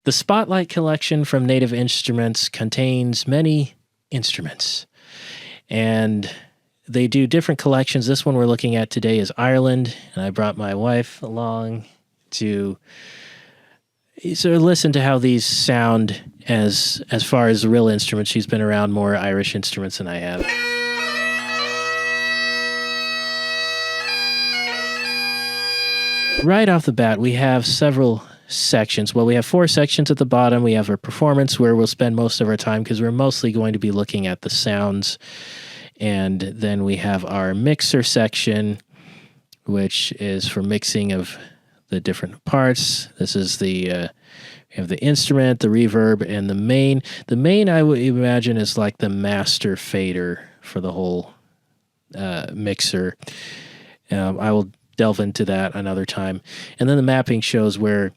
The Spotlight collection from Native Instruments contains many instruments, and they do different collections. This one we're looking at today is Ireland, and I brought my wife along to sort of listen to how these sound as far as the real instruments. She's been around more Irish instruments than I have. Right off the bat, we have several sections. Well, we have 4 sections at the bottom. We have our performance, where we'll spend most of our time because we're mostly going to be looking at the sounds. And then we have our mixer section, which is for mixing of the different parts. This is we have the instrument, the reverb, and the main. The main, I would imagine, is like the master fader for the whole mixer. I will delve into that another time. And then the mapping shows where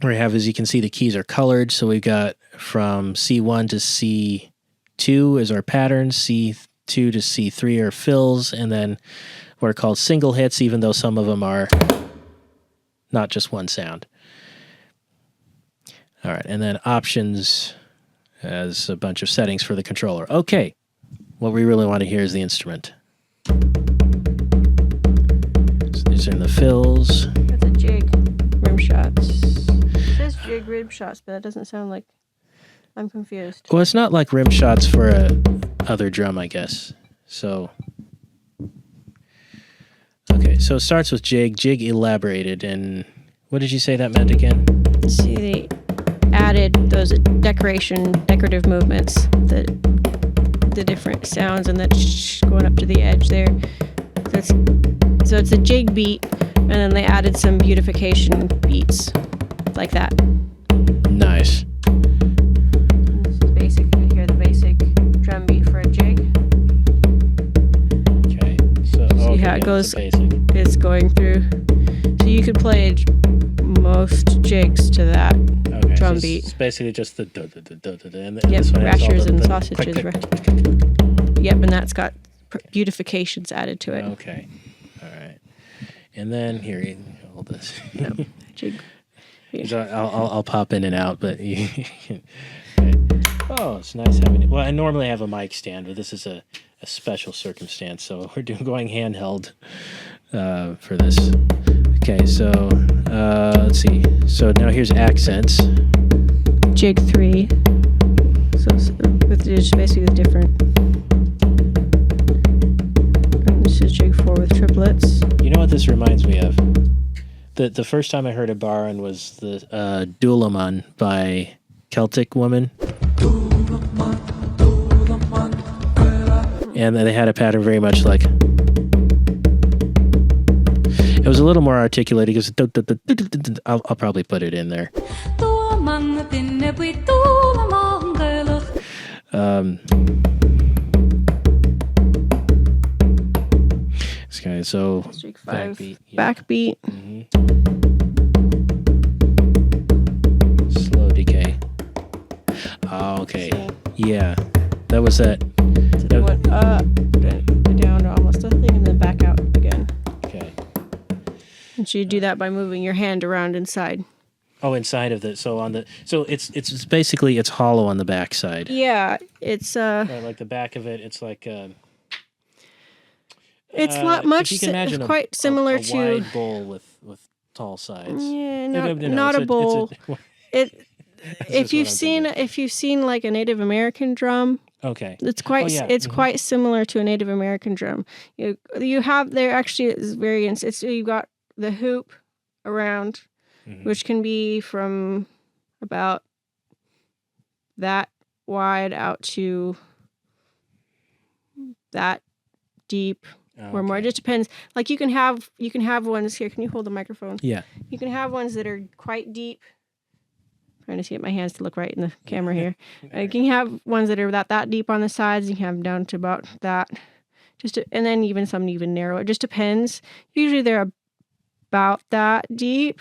we have, as you can see, the keys are colored. So we've got from C1 to C2 is our patterns, C2 to C3 are fills, and then what are called single hits, even though some of them are not just one sound. All right, and then options as a bunch of settings for the controller. Okay, what we really want to hear is the instrument. So these are the fills. That's a jig, rim shots. It says jig rim shots, but that doesn't sound like... I'm confused. Well, it's not like rim shots for a other drum, I guess. So, okay, so it starts with jig. Jig elaborated, and what did you say that meant again? See, they added those decorative movements, the different sounds, and that going up to the edge there. So it's a jig beat, and then they added some beautification beats like that. Nice. This is basically here the basic drum beat for a jig. Okay, so See how it goes? It's going through. So you could play most jigs to that drum beat. It's basically just the and yep, this one has all rashers and the sausages. click. Yep, and that's got beautifications added to it. Okay, all right. And then here, you can hold this. No, jig. So I'll pop in and out, but okay. Oh, it's nice having it. Well, I normally have a mic stand, but this is a special circumstance, so we're going handheld for this. Okay, so let's see. So now here's accents. Jig 3. So with just basically the different. And this is jig 4 with triplets. You know what this reminds me of? The first time I heard of Bodhrán was the Uilleann by Celtic Woman. And they had a pattern very much like... It was a little more articulated because... I'll probably put it in there. Okay, so... Jig 5. Backbeat. Yeah. Backbeat. Mm-hmm. Slow decay. Oh, okay. Yeah. That was that. So they went up, down to almost a thing, and then back out again. Okay. And so you do that by moving your hand around inside. Oh, inside of the... So it's basically, it's hollow on the back side. Yeah, it's... Right, like the back of it, it's like... it's not much. If you can imagine it's quite similar a to wide bowl with tall sides. Yeah, No, not a bowl. If you've thinking. seen like a Native American drum, Okay, it's quite mm-hmm. quite similar to a Native American drum. You have there actually is variants. You've got the hoop around, mm-hmm. which can be from about that wide out to that deep. Or more. It just depends. Like you can have ones here. Can you hold the microphone? Yeah. You can have ones that are quite deep. I'm trying to get my hands to look right in the camera here. You can have ones that are that deep on the sides. You can have them down to about that. And then even some even narrow. It just depends. Usually they're about that deep,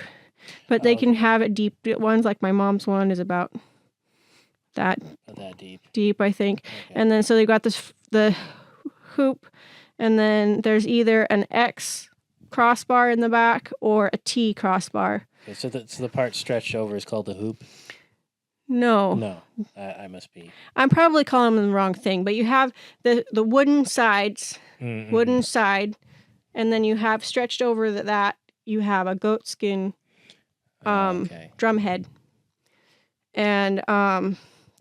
but they can have it deep ones. Like my mom's one is about that deep, I think. Okay. And then so they got the hoop. And then there's either an X crossbar in the back or a T crossbar. Okay, so the part stretched over is called the hoop? No. No, I must be. I'm probably calling them the wrong thing, but you have the wooden sides, wooden side, and then you have stretched over that you have a goatskin drum head. And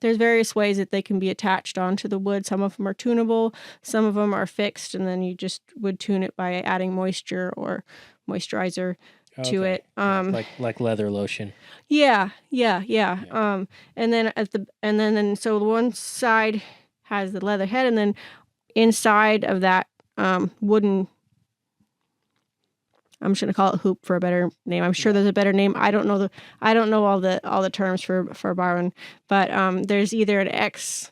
there's various ways that they can be attached onto the wood. Some of them are tunable, some of them are fixed, and then you just would tune it by adding moisture or moisturizer to it. Like leather lotion. Yeah. And then so one side has the leather head, and then inside of that wooden, I'm just gonna call it hoop for a better name. I'm sure there's a better name. I don't know all the terms for bodhrán, but there's either an X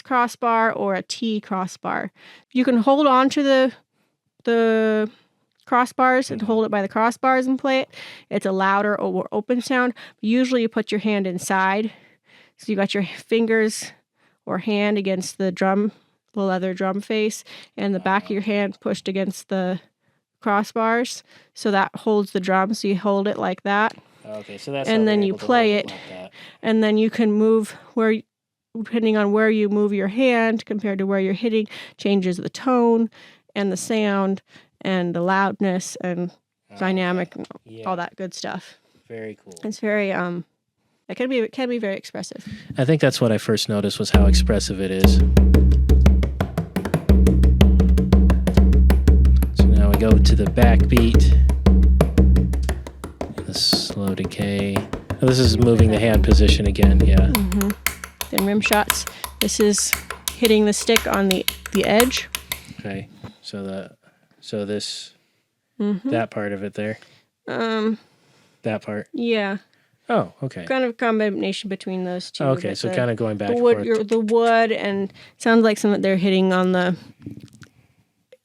crossbar or a T crossbar. You can hold on to the crossbars and hold it by the crossbars and play it. It's a louder or more open sound. Usually you put your hand inside, so you got your fingers or hand against the leather drum face, and the back of your hand pushed against the crossbars, so that holds the drum. So you hold it like that. Okay, so that's and then you play it, like and then you can move depending on where you move your hand compared to where you're hitting, changes the tone and the sound and the loudness and dynamic and all that good stuff. Very cool. It's very it can be very expressive. I think that's what I first noticed was how expressive it is. So now we go to the backbeat, the slow decay. Oh, this is moving the hand position again. Yeah. Then rim shots. This is hitting the stick on the edge. Okay. So this that part of it there. That part. Yeah. Oh, okay. Kind of a combination between those two. Okay, so kind of going back and forth. The wood, and sounds like some that they're hitting on the.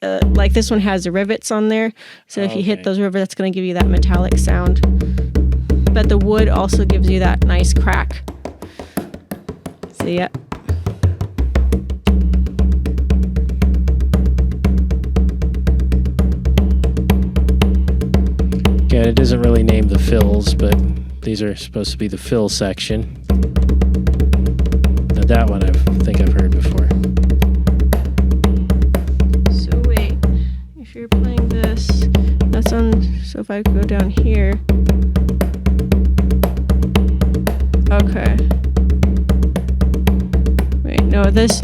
Like this one has the rivets on there, so if you hit those rivets, that's going to give you that metallic sound. But the wood also gives you that nice crack. So yeah. Yeah, it doesn't really name the fills, but these are supposed to be the fill section. Now that one I think I've heard before. So wait, if you're playing this, that's on. So if I go down here, okay. Wait, this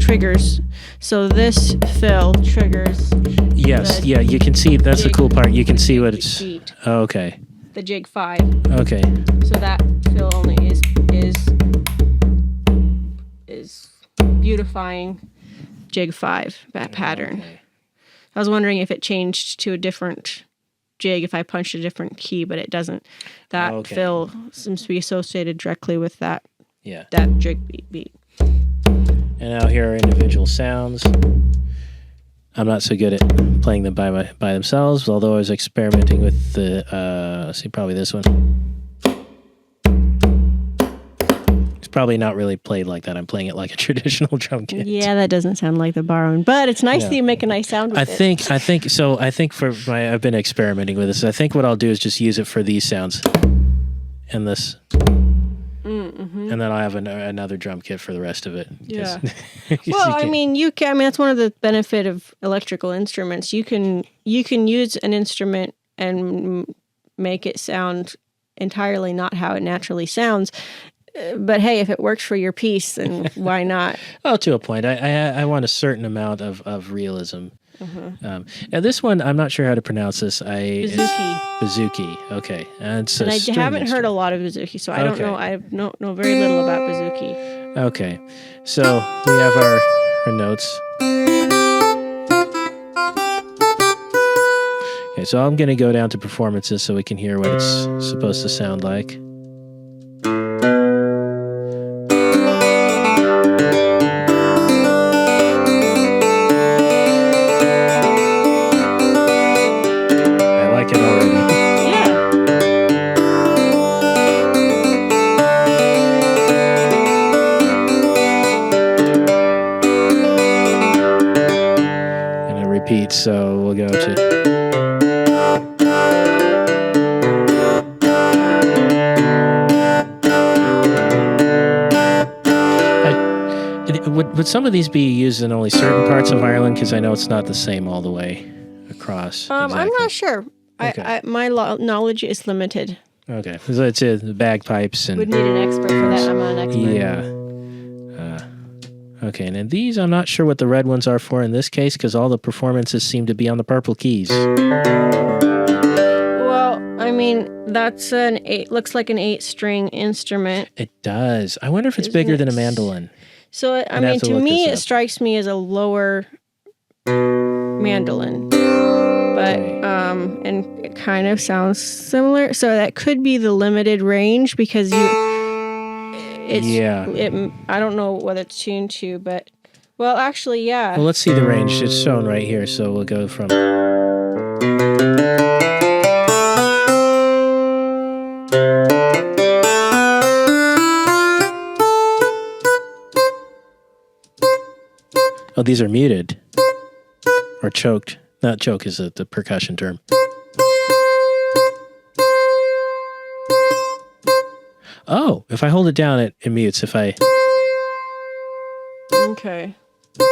triggers. So this fill triggers. Yes, yeah, you can see, that's the cool part. You can see what it's... Beat. Oh, okay. The jig 5. Okay. So that fill only is beautifying jig 5, that pattern. Okay. I was wondering if it changed to a different jig if I punched a different key, but it doesn't. That fill seems to be associated directly with that jig beat. And now here are individual sounds. I'm not so good at playing them by themselves, although I was experimenting with the, probably this one. It's probably not really played like that. I'm playing it like a traditional drum kit. Yeah, that doesn't sound like the bodhrán, but it's nice that you make a nice sound with it. I think I've been experimenting with this. I think what I'll do is just use it for these sounds and this. And then I'll have another drum kit for the rest of it. Yeah. Well, I mean, that's one of the benefit of electrical instruments. You can use an instrument and make it sound entirely not how it naturally sounds. But hey, if it works for your piece, then why not? Oh, to a point. I want a certain amount of realism. Now this one, I'm not sure how to pronounce this. Bouzouki. Okay, and I haven't heard a lot of Bouzouki, so I don't know. I know very little about Bouzouki. Okay, so we have our notes. Okay, so I'm going to go down to performances so we can hear what it's supposed to sound like. So we'll go to... would some of these be used in only certain parts of Ireland? Because I know it's not the same all the way across. I'm not sure. Okay. My knowledge is limited. Okay, so it's the bagpipes and. Would need an expert for that. I'm not an expert. Yeah. Okay, and then these, I'm not sure what the red ones are for in this case, because all the performances seem to be on the purple keys. Well, I mean, that's looks like an 8-string instrument. It does. I wonder if it's bigger than a mandolin. So, I mean, to me, it strikes me as a lower mandolin. But, and it kind of sounds similar. So that could be the limited range because I don't know what it's tuned to, but, well, actually, yeah. Well, let's see the range. It's shown right here, so we'll go from... Oh, these are muted. Or choked. Not choke is the percussion term. Oh, if I hold it down, it mutes. If I... Okay. So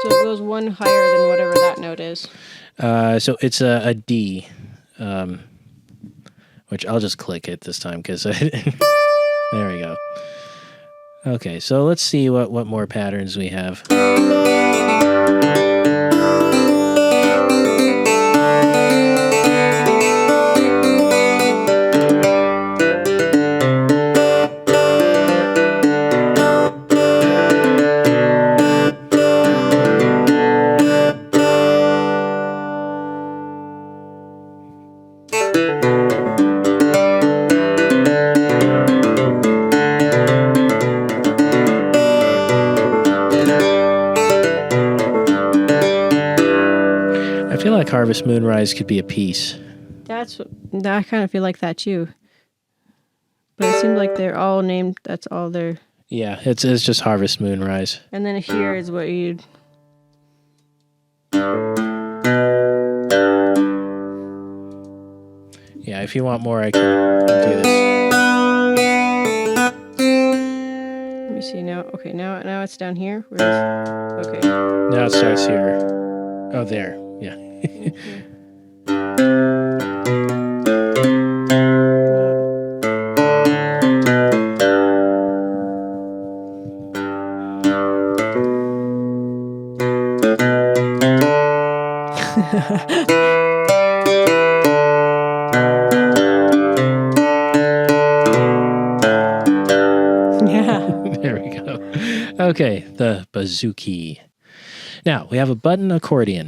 it goes one higher than whatever that note is. So it's a D, which I'll just click it this time because there we go. Okay, so let's see what more patterns we have. Harvest Moonrise could be a piece. I kind of feel like that too. But it seems like they're all named. That's all they're. Yeah, it's just Harvest Moonrise. And then here is what you'd. Yeah, if you want more, I can do this. Let me see now. Okay, now it's down here. Okay. Now it starts here. Oh, there. Yeah. Yeah. There we go. Okay, the Bouzouki. Now, we have a button accordion.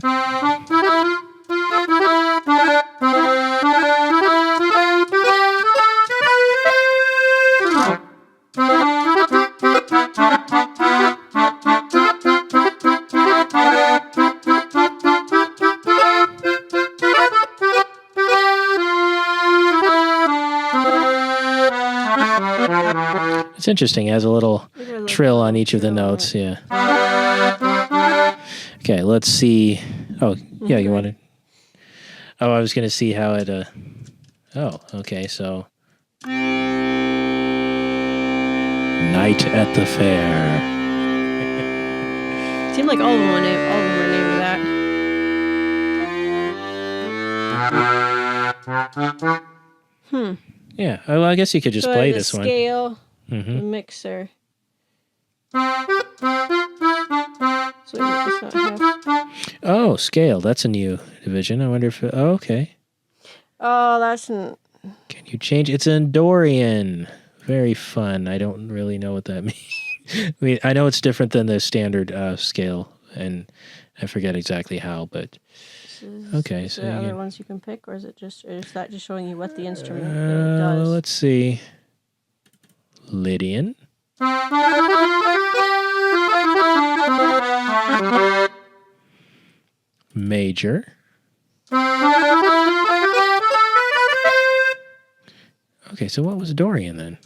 It's interesting. It has a little trill on each of the notes. Yeah. Okay, let's see. Oh, yeah, you wanted... Oh, I was going to see how it... Oh, okay, so... Night at the Fair. Seemed like all of them were named that. Yeah, well, I guess you could just play this one. Scale, the mixer. Oh, scale. That's a new division. I wonder if... Oh, okay. Oh, that's... Can you change... It's an Dorian. Very fun. I don't really know what that means. I know it's different than the standard scale, and I forget exactly how, but... Okay, so... Are there other ones you can pick, or is that just showing you what the instrument does? Let's see. Lydian. Major. Okay, so what was Dorian then?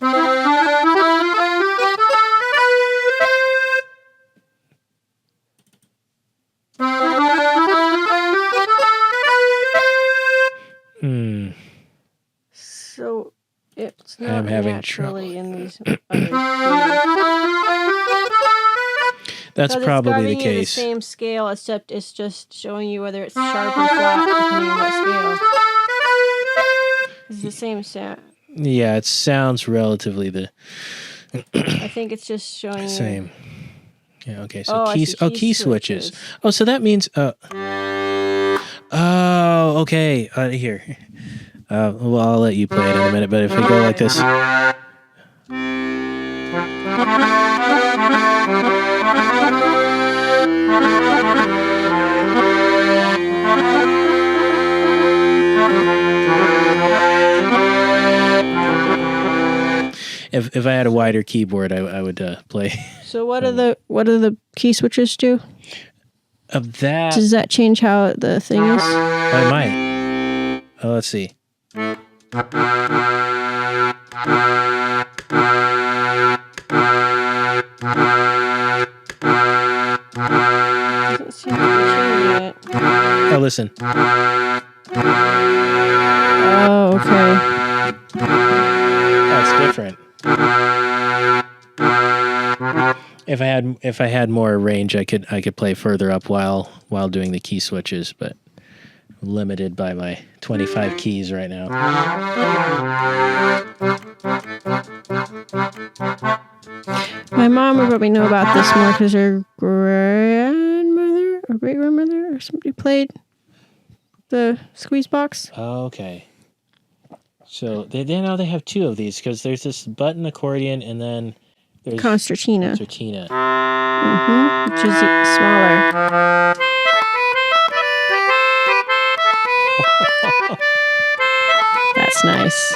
So it's not I'm having naturally trouble. in these other That's So probably the describing you the case. same scale, except it's just showing you whether it's sharp or flat, depending on what scale. It's the same sound. Yeah, it sounds relatively the I think it's just showing you. same. Yeah. Okay. So I keys. see, Key switches. Oh, so that means. Oh, okay. Here. Well, I'll let you play it in a minute. But if we go like this. If I had a wider keyboard, I would play. So what do the key switches do? Of that, Does that change how the thing is? I might. Oh, let's see. Doesn't seem to be changing it. Oh, listen. Oh, okay. That's different. If I had more range, I could play further up while doing the key switches, but I'm limited by my 25 keys right now. My mom would probably know about this more because her grandmother or great grandmother or somebody played the squeeze box. Oh, okay. So they now they have two of these because there's this button accordion and then there's Concertina. Concertina. Which is smaller. That's nice.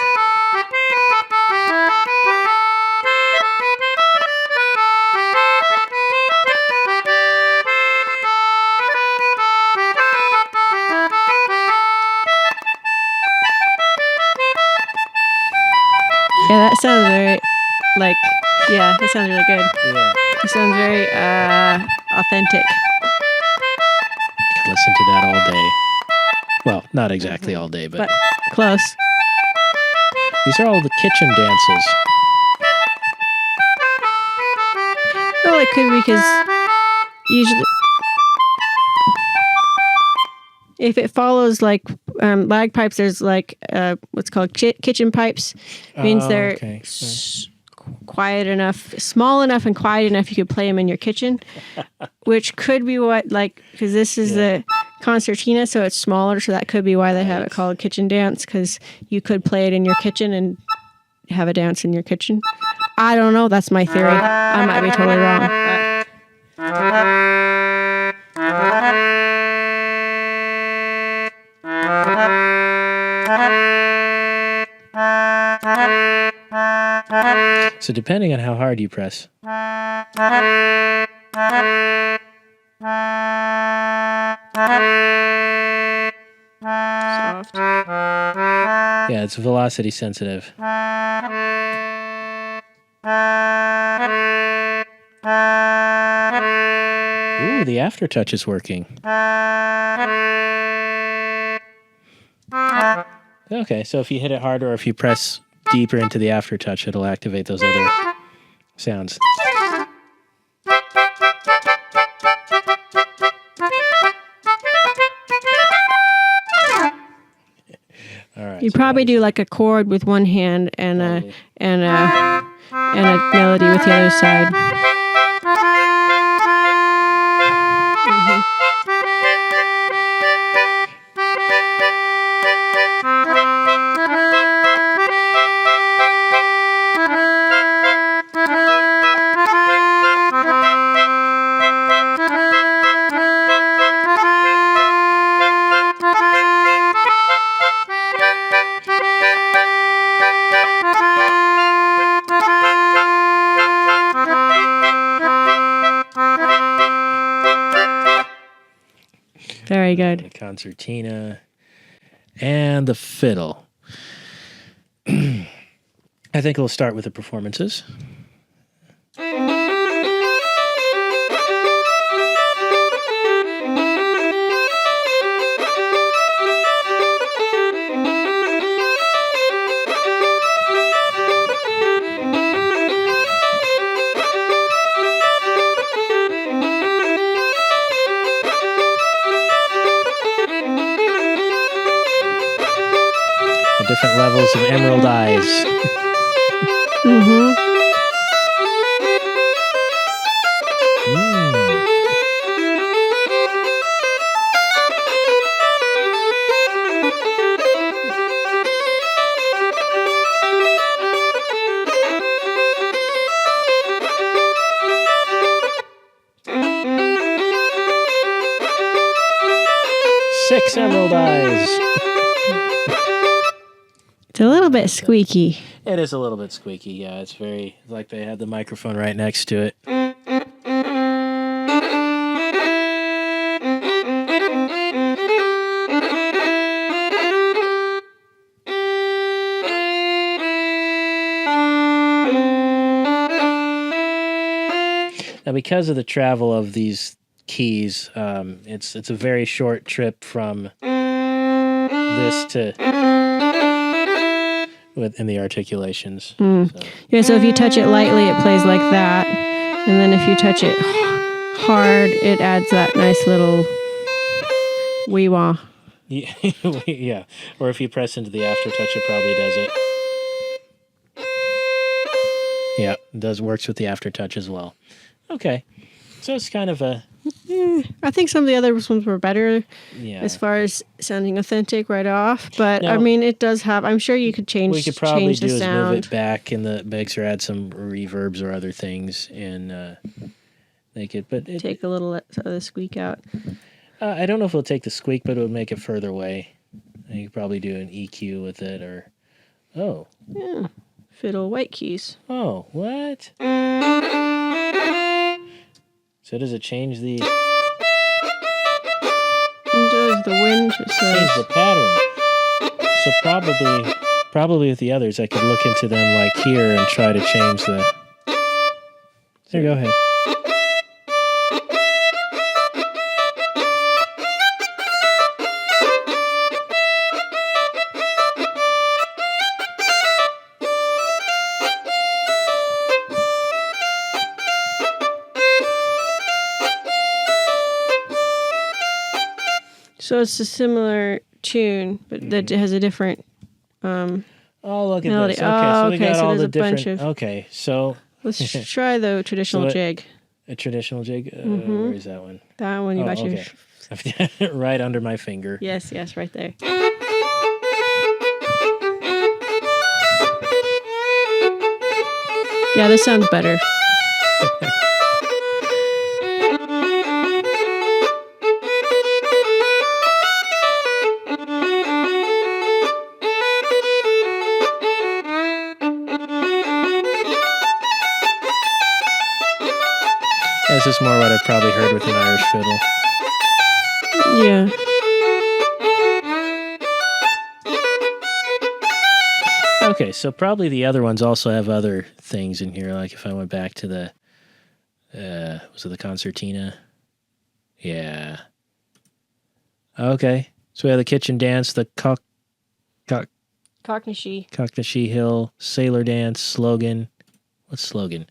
Yeah, that sounds very, that sounds really good. Yeah. It sounds very authentic. I could listen to that all day. Well, not exactly all day, but close. These are all the kitchen dances. Well, it could be because usually, if it follows like bagpipes, there's like what's called kitchen pipes. Means they're quiet enough, small enough and quiet enough you could play them in your kitchen, which could be what, because this is the concertina, so it's smaller, so that could be why they have it called kitchen dance, because you could play it in your kitchen and have a dance in your kitchen. I don't know. That's my theory. I might be totally wrong. So depending on how hard you press. Soft. Yeah, it's velocity sensitive. Ooh, the aftertouch is working. Okay, so if you hit it harder or if you press deeper into the aftertouch, it'll activate those other sounds. All right. You probably do like a chord with one hand and a melody with the other side. Very good. The concertina and the fiddle. I think we'll start with the performances. levels of emerald eyes. Mm-hmm. 6 emerald eyes. It's a little bit squeaky. It is a little bit squeaky, yeah. It's very like they had the microphone right next to it. Now, because of the travel of these keys, it's a very short trip from this to within the articulations. So. Yeah, so if you touch it lightly, it plays like that. And then if you touch it hard, it adds that nice little wee-wah. Yeah, yeah. Or if you press into the aftertouch, it probably does it. Yeah, it works with the aftertouch as well. Okay. So it's kind of a... I think some of the other ones were better Yeah. as far as sounding authentic right off. But, Now, I mean, it does have... I'm sure you could change we could probably the do is sound. move it back in the mix or add some reverbs or other things and make it... But Take a little of the squeak out. I don't know if it'll take the squeak, but it would make it further away. You could probably do an EQ with it or... Oh. Yeah. Fiddle white keys. Oh, what? So does it change the... It does. The wind Change says... the pattern. So probably with the others, I could look into them like here and try to change the... There, go ahead. So it's a similar tune, but that has a different... Oh, look at melody. this. Okay, so we got so all there's the a bunch different... of... Okay, so... Let's try the traditional So jig. a traditional jig? Where is that one? That one you got your... Okay. Right under my finger. Yes, right there. Yeah, this sounds better. This is more what I've probably heard with an Irish fiddle. Yeah. Okay, so probably the other ones also have other things in here. Like if I went back to the, was it the Concertina? Yeah. Okay, so we have the Kitchen Dance, the Cockney Hill, Sailor Dance, Slogan. What's Slogan?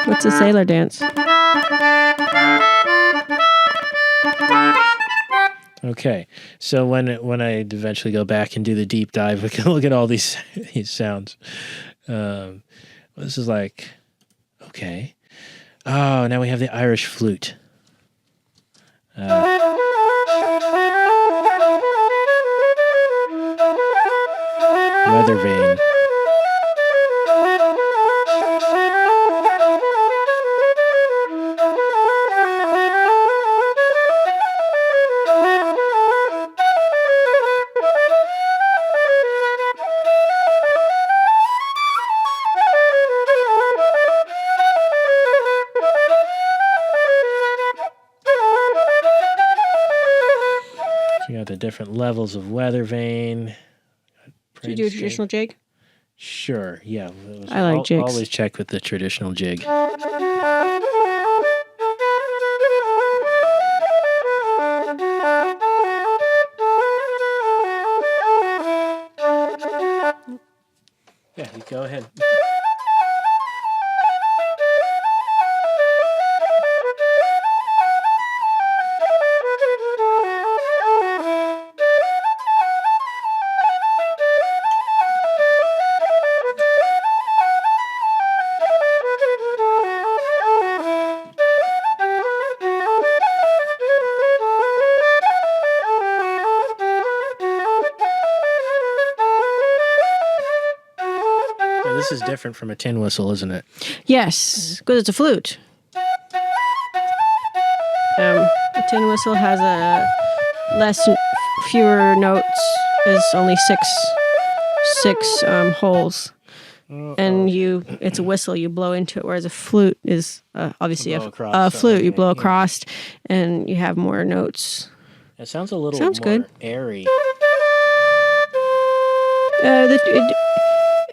What's a sailor dance? Okay, so when I eventually go back and do the deep dive, we can look at all these sounds. This is like, okay. Oh, now we have the Irish flute. Weather vane. You got the different levels of weather vane. Do you do a traditional jig? Sure, yeah. I like jigs. Always check with the traditional jig. Yeah, you go ahead. is different from a tin whistle, isn't it? Yes, because it's a flute. A tin whistle has fewer notes. There's only six holes, and it's a whistle. You blow into it, whereas a flute is obviously a flute. You blow across, and you have more notes. It sounds a little Sounds more good. airy.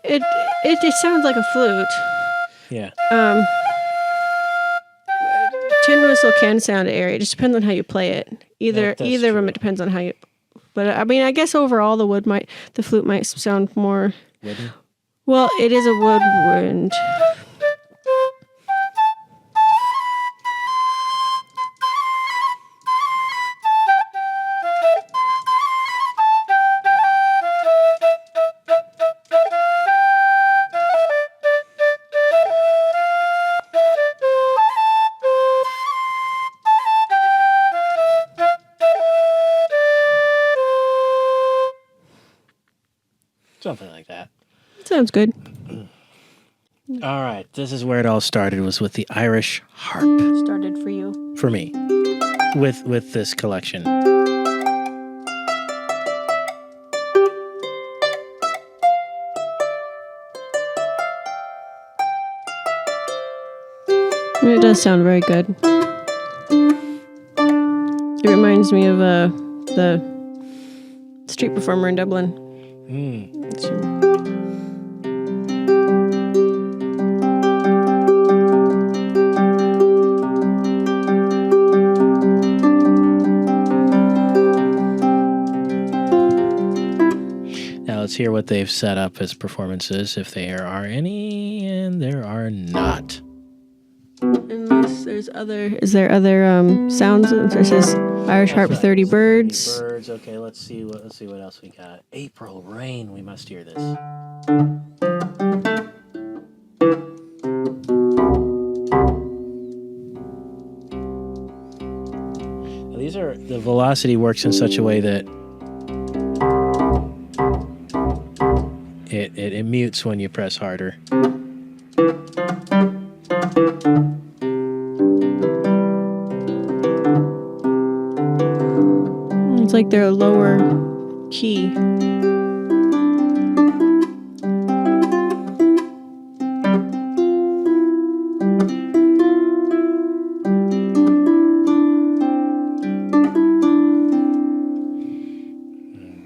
It sounds like a flute. Yeah. Tin whistle can sound airy. It just depends on how you play it. Either of them. It depends on how you. But I mean, I guess overall, the flute might sound more. Wooden? Well, it is a woodwind. Something like that. Sounds good. All right. This is where it all started, was with the Irish harp. Started for you. For me. With this collection. It does sound very good. It reminds me of the street performer in Dublin. Now let's hear what they've set up as performances, if there are any, and there are not. Unless there's is there other sounds? This is Irish Harp 30 Birds. 30 birds. Okay, let's see what else we got. April Rain. We must hear this. Now, the velocity works in such a way that it mutes when you press harder. It's like they're a lower key.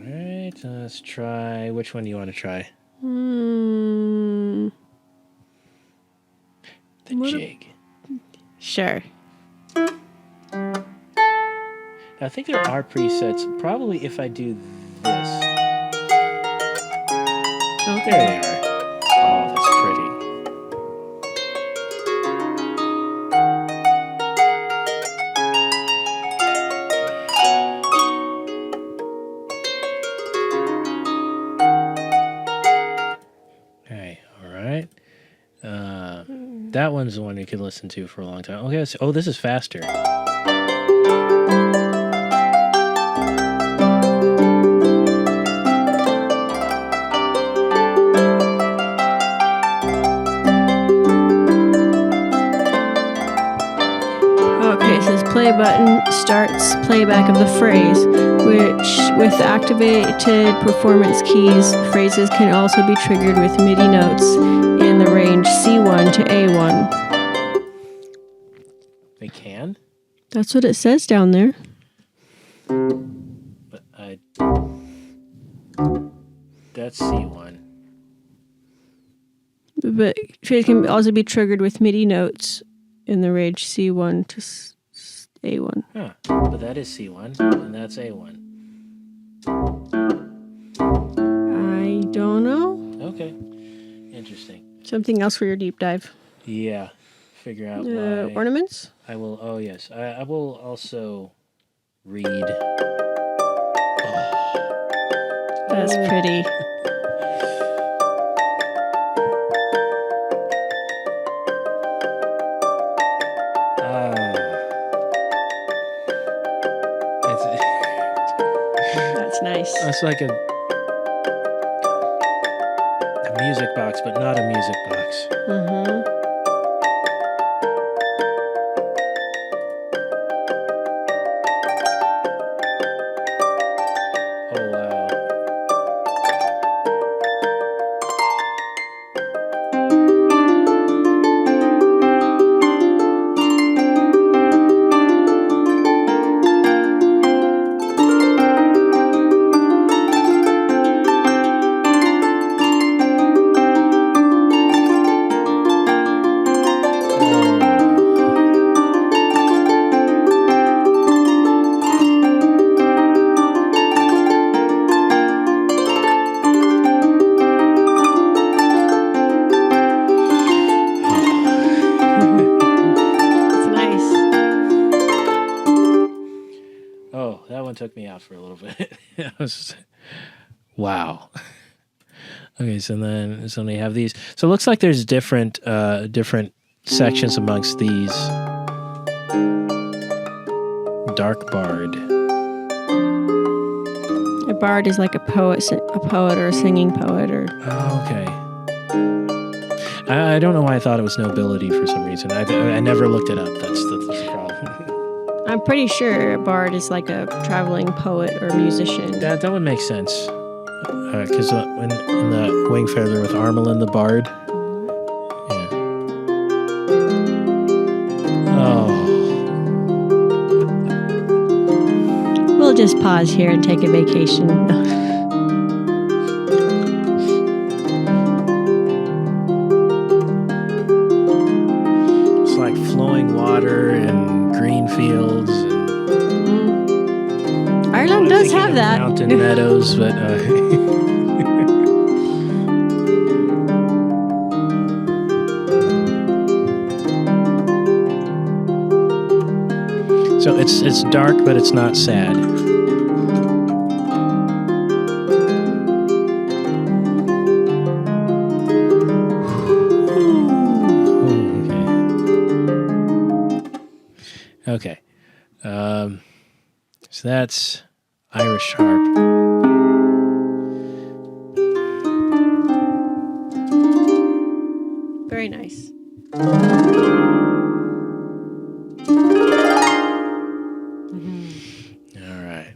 Alright, let's try. Which one do you want to try? The jig. Sure. I think there are presets. Probably if I do this. Oh, there they are. Oh, that's pretty. Okay, all right. That one's the one you can listen to for a long time. Okay, oh, this is faster. Play button starts playback of the phrase, which with activated performance keys, phrases can also be triggered with MIDI notes in the range C1 to A1. They can? That's what it says down there. But that's C1. But it can also be triggered with MIDI notes in the range C1 to A1. Huh. But that is C1, and that's A1. I don't know. Okay. Interesting. Something else for your deep dive. Yeah. Figure out why. Ornaments? I will, oh yes. I will also read. Oh. That's pretty. That's nice. That's like music box, but not a music box. Mm-hmm. Oh, wow. It's nice. Oh, that one took me out for a little bit. That was, wow. Okay, so we have these. So it looks like there's different sections amongst these. Dark bard. A bard is like a poet or a singing poet, or Oh, okay. I don't know why I thought it was nobility for some reason. I never looked it up. That's the problem. I'm pretty sure a bard is like a traveling poet or musician. That would make sense. Because when in the Wingfeather with Armelin the Bard. Yeah. Oh. We'll just pause here and take a vacation. It's like flowing water and green fields. Ireland does have that. Mountain meadows, but... So it's dark, but it's not sad. Okay. So that's Irish harp. Very nice. All right.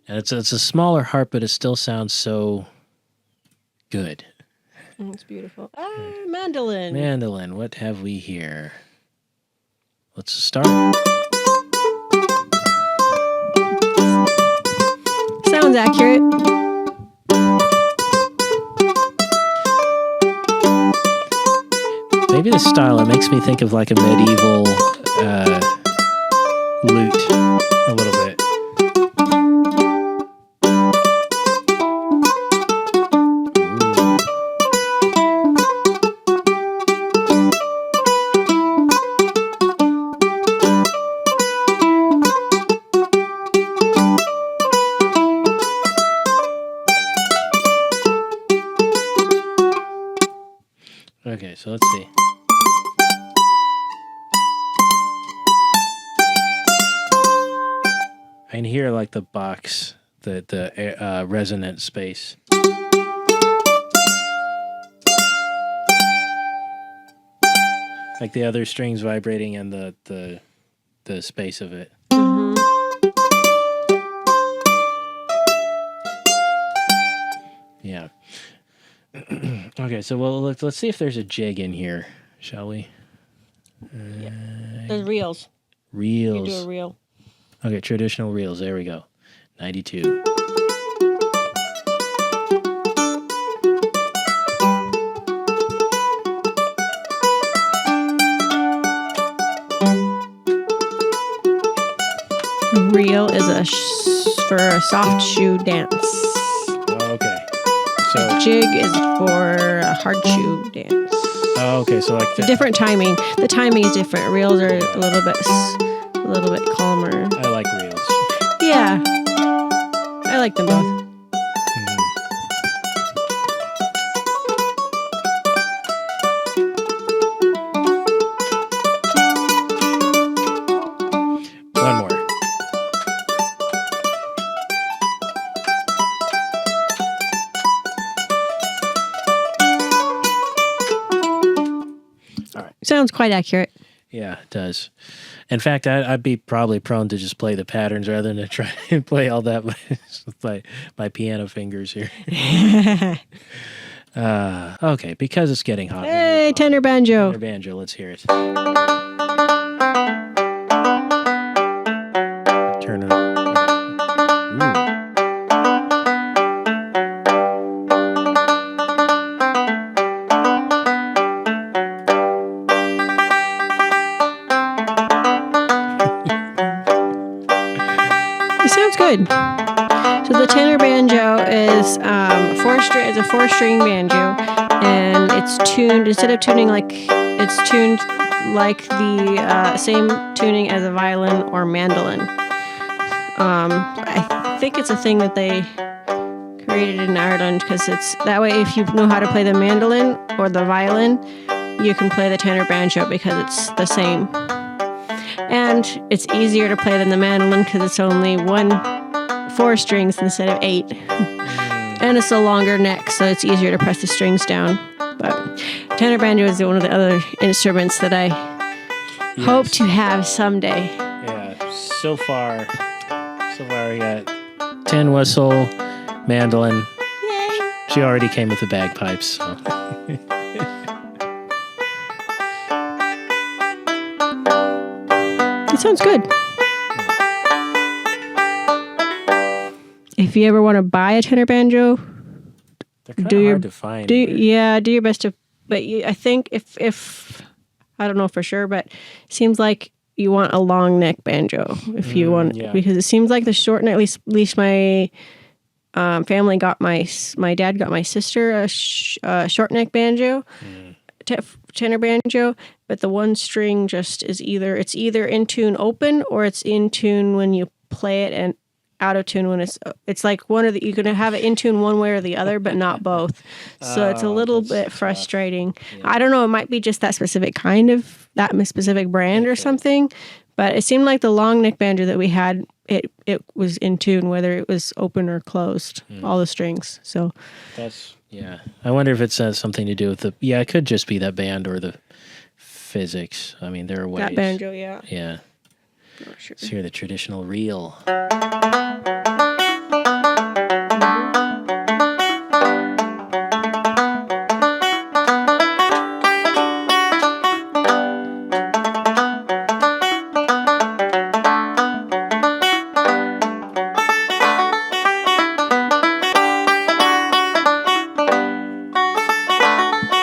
And it's a smaller harp, but it still sounds so good. It's beautiful. Mandolin. Mandolin, what have we here? Let's start. Sounds accurate. Maybe the style, it makes me think of like a medieval lute a little bit. Okay, so let's see. I can hear like the box, the resonant space. Like the other strings vibrating and the space of it. Mm-hmm. Yeah. Okay, so let's see if there's a jig in here, shall we? There's reels. Reels. You do a reel. Okay, traditional reels. There we go. 92. Reel is for a soft shoe dance. Okay. So Jig is for a hard shoe dance. okay, so like It's a different timing. The timing is different. Reels are a little bit calmer. I like reels. Yeah, I like them both. One more. Sounds quite accurate. Yeah, it does. In fact, I'd be probably prone to just play the patterns rather than to try and play all that with my piano fingers here. Okay, because it's getting hot. Hey, tenor banjo. Tenor banjo, let's hear it. Turn it up. Ooh. It sounds good. So the tenor banjo is is a 4-string banjo, and it's tuned instead of tuning it's tuned like the same tuning as a violin or mandolin. I think it's a thing that they created in Ireland because it's that way. If you know how to play the mandolin or the violin, you can play the tenor banjo because it's the same. And it's easier to play than the mandolin because it's only 4 strings instead of 8. And it's a longer neck, so it's easier to press the strings down. But tenor banjo is one of the other instruments that I hope to have someday. Yeah, so far we got tin whistle, mandolin. Yay! She already came with the bagpipes, so. It sounds good. If you ever want to buy a tenor banjo, they're kind of hard to find. do your best to. But I think if I don't know for sure, but it seems like you want a long neck banjo if you want, because it seems like the short neck. At least my family got my dad got my sister a short neck banjo. Tenor banjo, but the one string just is either in tune open or it's in tune when you play it and out of tune when it's like one of the, you can have it in tune one way or the other, but not both. So it's a little bit frustrating. Yeah. I don't know. It might be just that specific brand or something, but it seemed like the long neck banjo that we had, it was in tune whether it was open or closed, all the strings. So that's. Yeah, I wonder if it has something to do with the. Yeah, it could just be that band or the physics. I mean, there are ways. That banjo, yeah. Yeah. Not sure. Let's hear the traditional reel.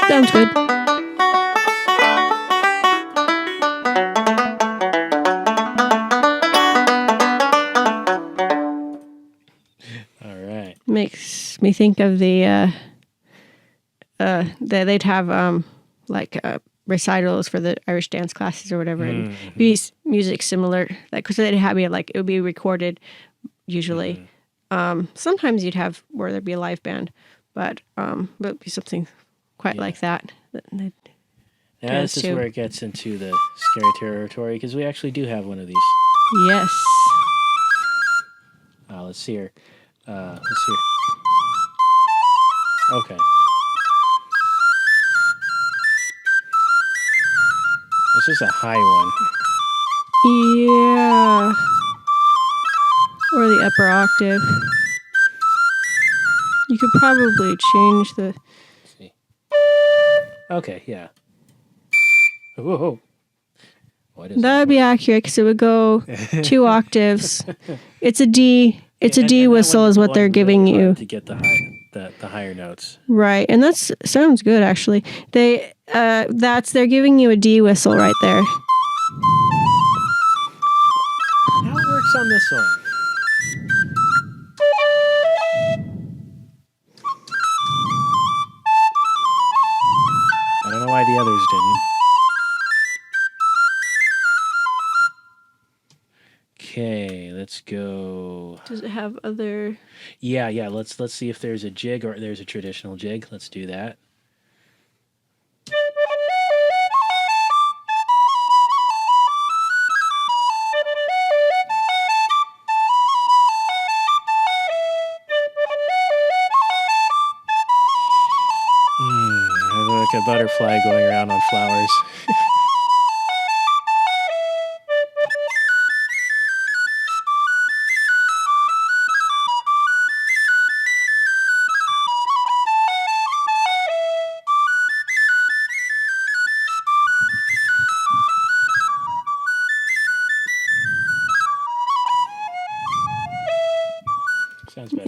Sounds good. All right. Makes me think of they'd have recitals for the Irish dance classes or whatever, and music similar, like because they'd have it would be recorded usually. Sometimes you'd have where there'd be a live band, but it'd be something quite like that. Yeah, this is where it gets into the scary territory because we actually do have one of these. Yes. Let's hear. Okay. This is a high one. Yeah. Or the upper octave. You could probably change the. Let's see. Okay, yeah. Whoa. That would be accurate because it would go 2 octaves. It's a D. It's a D whistle is what they're giving you to get the higher notes. Right, and that sounds good actually. They're giving you a D whistle right there. How it works on this one? I don't know why the others didn't. Okay, let's go. Does it have other? Yeah. Let's see if there's a jig or there's a traditional jig. Let's do that. Like a butterfly going around on flowers.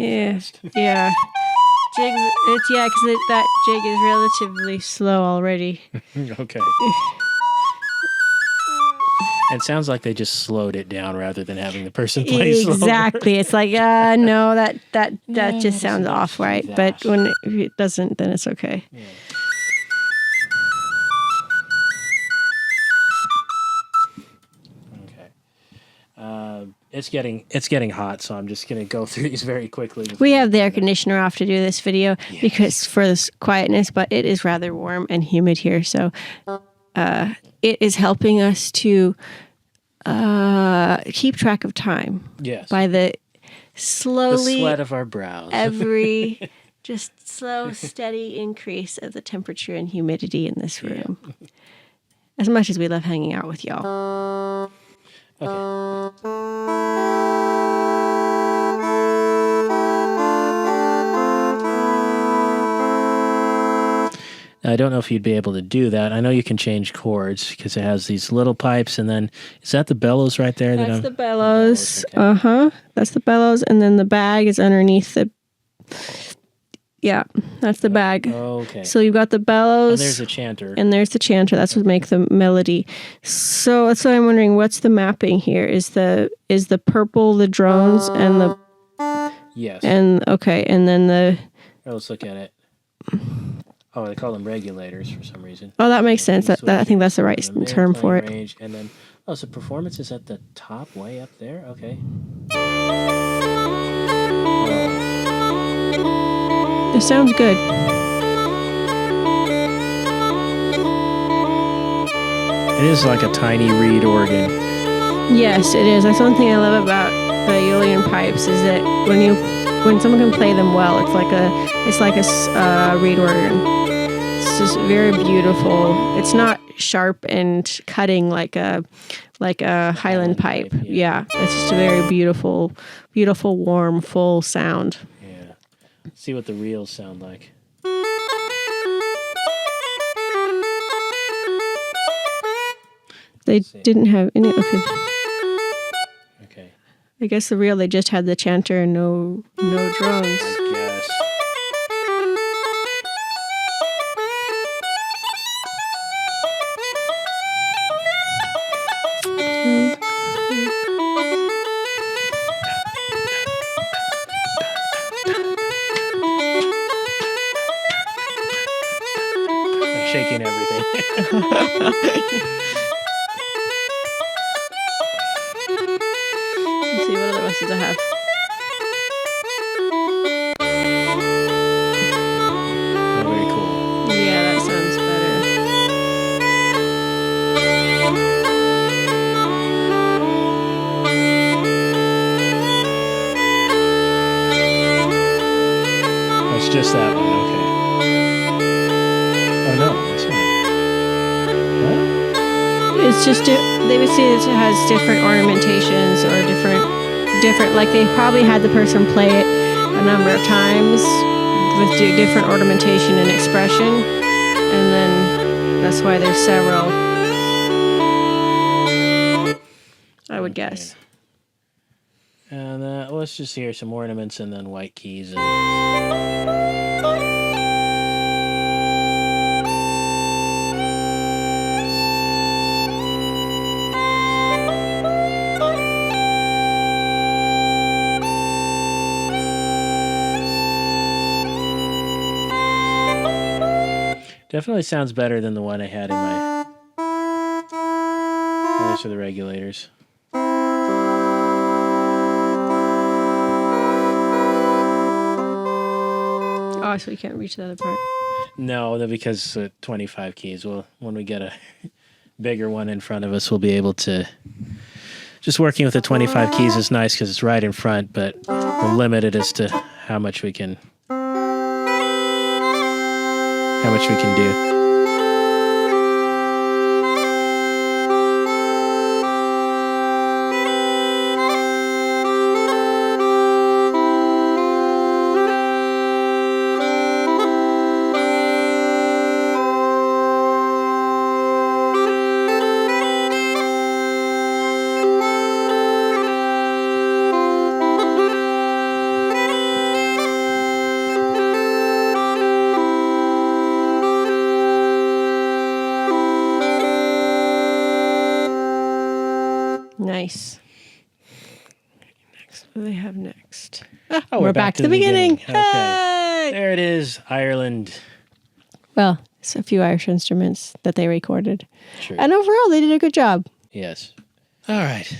Yeah. fast. Yeah. Jigs, because that jig is relatively slow already. Okay. It sounds like they just slowed it down rather than having the person play slower. Exactly. It's like, no, that No, just sounds let's off, do right? that. But when it doesn't, then it's okay. Yeah. Okay. It's getting hot, so I'm just gonna go through these very quickly. We have the air conditioner off to do this video because for this quietness, but it is rather warm and humid here, so it is helping us to keep track of time. Yes. By the slowly the sweat of our brows. every just slow, steady increase of the temperature and humidity in this room. Yeah. As much as we love hanging out with y'all. Okay. I don't know if you'd be able to do that. I know you can change chords because it has these little pipes, and then is that the bellows right there? That's the bellows. Okay. That's the bellows, and then the bag is underneath the. Yeah, that's the bag. Okay. So you've got the bellows. And there's a chanter. And there's the chanter. That's what makes the melody. So that's why I'm wondering, what's the mapping here? Is the purple the drones and the. Yes. And okay, and then the. Let's look at it. Oh, they call them regulators for some reason. Oh, that makes sense. That I think that's the right term for it. Range, and then, so performance is at the top, way up there? Okay. It sounds good. It is like a tiny reed organ. Yes, it is. That's one thing I love about the Uilleann pipes is that when someone can play them well, it's like a reed organ. It's just very beautiful. It's not sharp and cutting like a Highland pipe. Yeah, it's just a very beautiful, warm, full sound. Yeah. Let's see what the reels sound like. They didn't have any. Okay. I guess the reel they just had the chanter and no drones. I guess. I'm shaking everything. Let's see, what other ones does I have? Oh, very cool. Yeah, that sounds better. It's just that one, okay. Oh no, that's not. What? It's just they would say it has different ornamentations or different. Like they probably had the person play it a number of times with different ornamentation and expression, and then that's why there's several. I would guess. And let's just hear some ornaments and then white keys. Definitely sounds better than the one I had in my. Those are the regulators. Oh, so you can't reach the other part. No, because 25 keys. Well, when we get a bigger one in front of us, we'll be able to. Just working with the 25 keys is nice because it's right in front, but we're limited as to how much we can do. Nice. Next, what do they have next? Oh, we're back to the beginning. Okay. Hey! There it is, Ireland. Well, it's a few Irish instruments that they recorded. True. And overall, they did a good job. Yes. All right.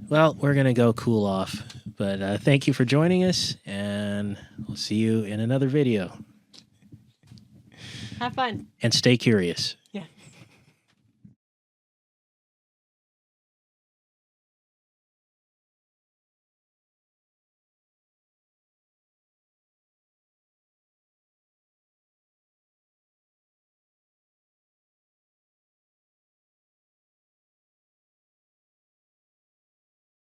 Well, we're going to go cool off. But thank you for joining us, and we'll see you in another video. Have fun. And stay curious.